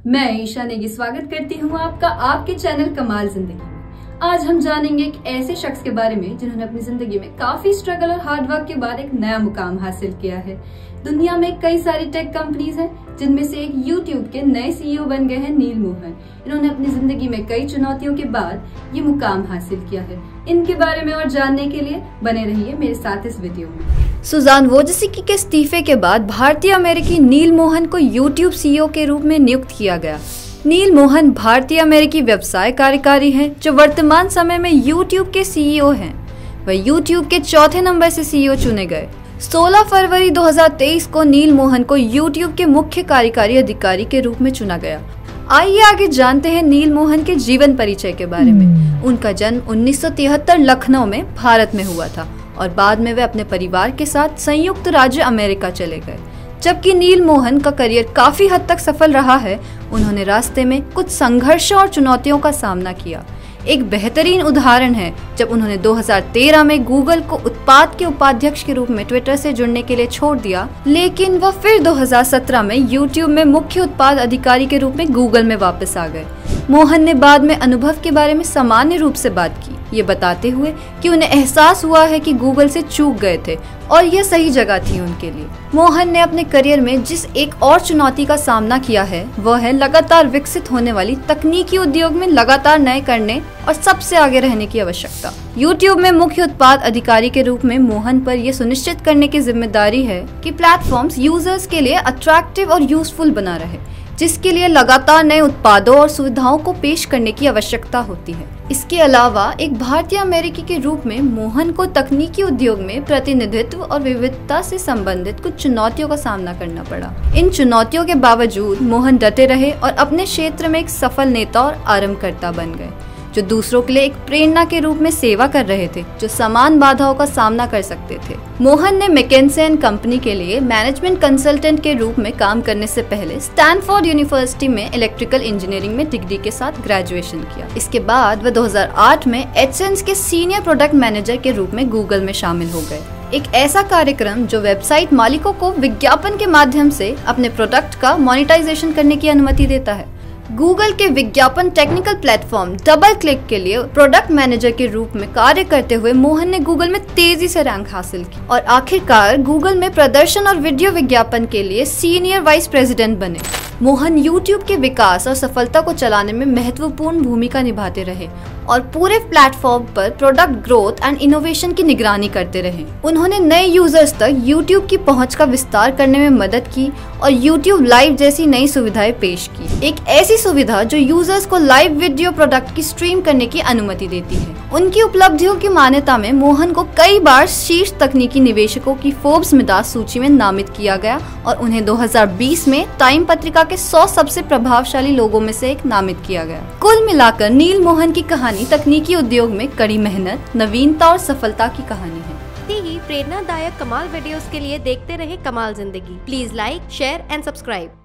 मैं ईशा नेगी स्वागत करती हूँ आपका आपके चैनल कमाल जिंदगी में। आज हम जानेंगे एक ऐसे शख्स के बारे में जिन्होंने अपनी जिंदगी में काफी स्ट्रगल और हार्डवर्क के बाद एक नया मुकाम हासिल किया है। दुनिया में कई सारी टेक कंपनीज हैं, जिनमें से एक यूट्यूब के नए सीईओ बन गए हैं नील मोहन। इन्होंने अपनी जिंदगी में कई चुनौतियों के बाद ये मुकाम हासिल किया है। इनके बारे में और जानने के लिए बने रहिए मेरे साथ इस वीडियो में। सुजान वोजिसिकी के इस्तीफे के बाद भारतीय अमेरिकी नील मोहन को यूट्यूब सीईओ के रूप में नियुक्त किया गया। नील मोहन भारतीय अमेरिकी व्यवसाय कार्यकारी हैं, जो वर्तमान समय में यूट्यूब के सीईओ हैं। वह यूट्यूब के चौथे नंबर से सीईओ चुने गए। 16 फरवरी 2023 को नील मोहन को यूट्यूब के मुख्य कार्यकारी अधिकारी के रूप में चुना गया। आइए आगे जानते हैं नील मोहन के जीवन परिचय के बारे में। उनका जन्म 1973 लखनऊ में भारत में हुआ था और बाद में वे अपने परिवार के साथ संयुक्त राज्य अमेरिका चले गए। जबकि नील मोहन का करियर काफी हद तक सफल रहा है, उन्होंने रास्ते में कुछ संघर्षों और चुनौतियों का सामना किया। एक बेहतरीन उदाहरण है जब उन्होंने 2013 में गूगल को उत्पाद के उपाध्यक्ष के रूप में ट्विटर से जुड़ने के लिए छोड़ दिया, लेकिन वह फिर 2017 में यूट्यूब में मुख्य उत्पाद अधिकारी के रूप में गूगल में वापस आ गए। मोहन ने बाद में अनुभव के बारे में सामान्य रूप से बात की, ये बताते हुए कि उन्हें एहसास हुआ है कि गूगल से चूक गए थे और यह सही जगह थी उनके लिए। मोहन ने अपने करियर में जिस एक और चुनौती का सामना किया है, वह है लगातार विकसित होने वाली तकनीकी उद्योग में लगातार नए करने और सबसे आगे रहने की आवश्यकता। यूट्यूब में मुख्य उत्पाद अधिकारी के रूप में मोहन पर यह सुनिश्चित करने की जिम्मेदारी है कि प्लेटफॉर्म्स यूजर्स के लिए अट्रैक्टिव और यूजफुल बना रहे, जिसके लिए लगातार नए उत्पादों और सुविधाओं को पेश करने की आवश्यकता होती है। इसके अलावा एक भारतीय अमेरिकी के रूप में मोहन को तकनीकी उद्योग में प्रतिनिधित्व और विविधता से संबंधित कुछ चुनौतियों का सामना करना पड़ा। इन चुनौतियों के बावजूद मोहन डटे रहे और अपने क्षेत्र में एक सफल नेता और आरंभकर्ता बन गए, जो दूसरों के लिए एक प्रेरणा के रूप में सेवा कर रहे थे, जो समान बाधाओं का सामना कर सकते थे। मोहन ने मैकेंसे एंड कंपनी के लिए मैनेजमेंट कंसल्टेंट के रूप में काम करने से पहले स्टैनफोर्ड यूनिवर्सिटी में इलेक्ट्रिकल इंजीनियरिंग में डिग्री के साथ ग्रेजुएशन किया। इसके बाद वह 2008 में एडसेंस के सीनियर प्रोडक्ट मैनेजर के रूप में गूगल में शामिल हो गए, एक ऐसा कार्यक्रम जो वेबसाइट मालिकों को विज्ञापन के माध्यम से अपने प्रोडक्ट का मोनेटाइजेशन करने की अनुमति देता है। गूगल के विज्ञापन टेक्निकल प्लेटफॉर्म डबल क्लिक के लिए प्रोडक्ट मैनेजर के रूप में कार्य करते हुए मोहन ने गूगल में तेजी से रैंक हासिल की और आखिरकार गूगल में प्रदर्शन और वीडियो विज्ञापन के लिए सीनियर वाइस प्रेसिडेंट बने। मोहन यूट्यूब के विकास और सफलता को चलाने में महत्वपूर्ण भूमिका निभाते रहे और पूरे प्लेटफॉर्म पर प्रोडक्ट ग्रोथ एंड इनोवेशन की निगरानी करते रहे। उन्होंने नए यूजर्स तक यूट्यूब की पहुंच का विस्तार करने में मदद की और यूट्यूब लाइव जैसी नई सुविधाएं पेश की, एक ऐसी सुविधा जो यूजर्स को लाइव वीडियो प्रोडक्ट की स्ट्रीम करने की अनुमति देती है। उनकी उपलब्धियों की मान्यता में मोहन को कई बार शीर्ष तकनीकी निवेशकों की फोर्ब्स मिडास सूची में नामित किया गया और उन्हें 2020 में टाइम पत्रिका के 100 सबसे प्रभावशाली लोगों में से एक नामित किया गया। कुल मिलाकर नील मोहन की कहानी तकनीकी उद्योग में कड़ी मेहनत, नवीनता और सफलता की कहानी है। ही प्रेरणादायक कमाल वीडियोस के लिए देखते रहे कमाल जिंदगी। Please like, share and subscribe.